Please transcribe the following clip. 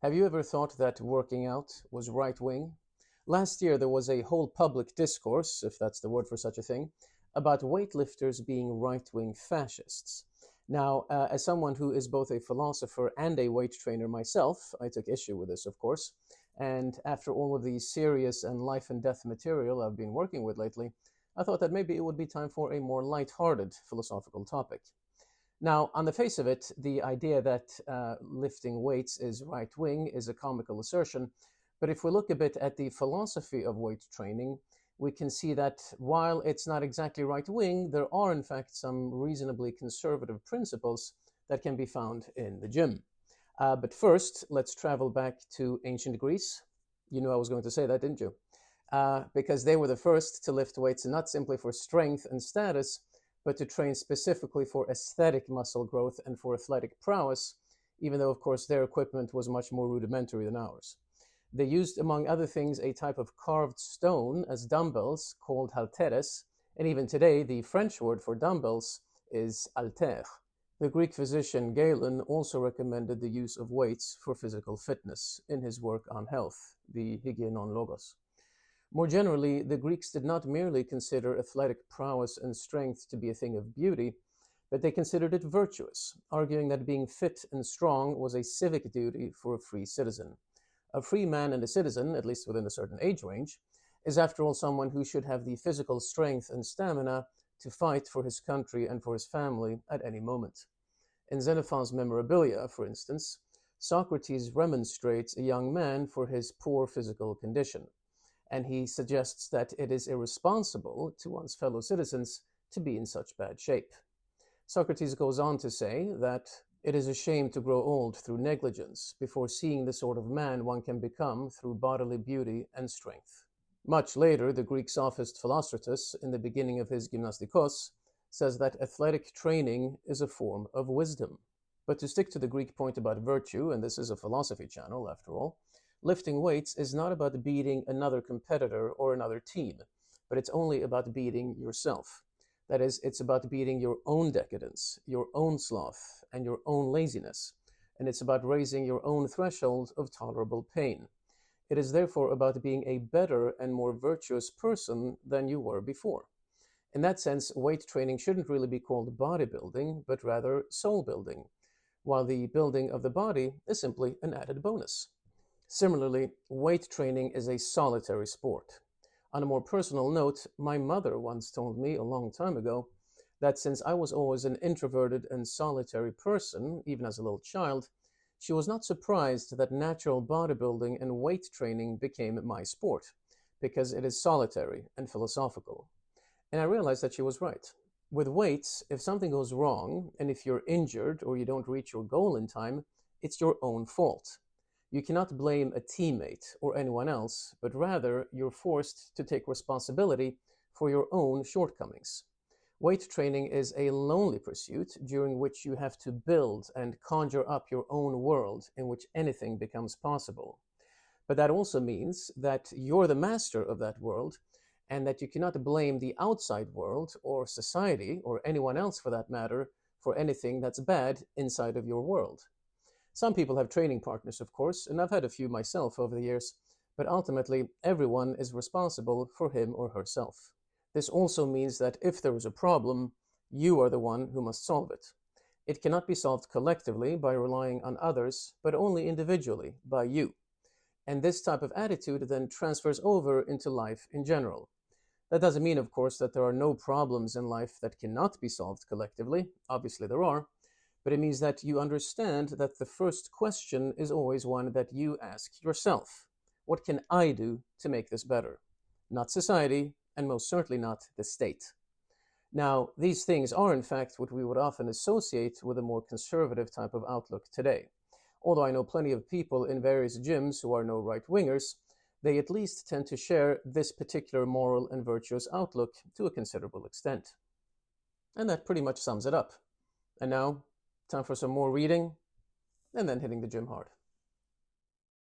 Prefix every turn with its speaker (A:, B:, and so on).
A: Have you ever thought that working out was right-wing? Last year there was a whole public discourse, if that's the word for such a thing, about weightlifters being right-wing fascists. Now, as someone who is both a philosopher and a weight trainer myself, I took issue with this, of course, and after all of the serious and life and death material I've been working with lately, I thought that maybe it would be time for a more light-hearted philosophical topic. Now, on the face of it, the idea that lifting weights is right-wing is a comical assertion, but if we look a bit at the philosophy of weight training, we can see that while it's not exactly right-wing, there are in fact some reasonably conservative principles that can be found in the gym. But first, let's travel back to ancient Greece. You knew I was going to say that, didn't you? Because they were the first to lift weights not simply for strength and status, but to train specifically for aesthetic muscle growth and for athletic prowess, even though, of course, their equipment was much more rudimentary than ours. They used, among other things, a type of carved stone as dumbbells called Halteres, and even today, the French word for dumbbells is halter. The Greek physician Galen also recommended the use of weights for physical fitness in his work on health, the Hygienon Logos. More generally, the Greeks did not merely consider athletic prowess and strength to be a thing of beauty, but they considered it virtuous, arguing that being fit and strong was a civic duty for a free citizen. A free man and a citizen, at least within a certain age range, is after all someone who should have the physical strength and stamina to fight for his country and for his family at any moment. In Xenophon's Memorabilia, for instance, Socrates remonstrates a young man for his poor physical condition, and he suggests that it is irresponsible to one's fellow citizens to be in such bad shape. Socrates goes on to say that it is a shame to grow old through negligence before seeing the sort of man one can become through bodily beauty and strength. Much later, the Greek sophist Philostratus, in the beginning of his Gymnastikos, says that athletic training is a form of wisdom. But to stick to the Greek point about virtue, and this is a philosophy channel after all, lifting weights is not about beating another competitor or another team, but it's only about beating yourself. That is, it's about beating your own decadence, your own sloth, and your own laziness, and it's about raising your own threshold of tolerable pain. It is therefore about being a better and more virtuous person than you were before. In that sense, weight training shouldn't really be called bodybuilding, but rather soul building, while the building of the body is simply an added bonus. Similarly, weight training is a solitary sport. On a more personal note, my mother once told me a long time ago that since I was always an introverted and solitary person, even as a little child, she was not surprised that natural bodybuilding and weight training became my sport, because it is solitary and philosophical. And I realized that she was right. With weights, if something goes wrong, and if you're injured or you don't reach your goal in time, it's your own fault. You cannot blame a teammate or anyone else, but rather you're forced to take responsibility for your own shortcomings. Weight training is a lonely pursuit during which you have to build and conjure up your own world in which anything becomes possible. But that also means that you're the master of that world and that you cannot blame the outside world or society or anyone else for that matter for anything that's bad inside of your world. Some people have training partners, of course, and I've had a few myself over the years, but ultimately everyone is responsible for him or herself. This also means that if there is a problem, you are the one who must solve it. It cannot be solved collectively by relying on others, but only individually, by you. And this type of attitude then transfers over into life in general. That doesn't mean, of course, that there are no problems in life that cannot be solved collectively. Obviously there are. But it means that you understand that the first question is always one that you ask yourself. What can I do to make this better? Not society, and most certainly not the state. Now, these things are in fact what we would often associate with a more conservative type of outlook today. Although I know plenty of people in various gyms who are no right-wingers, they at least tend to share this particular moral and virtuous outlook to a considerable extent. And that pretty much sums it up. And now, time for some more reading, and then hitting the gym hard.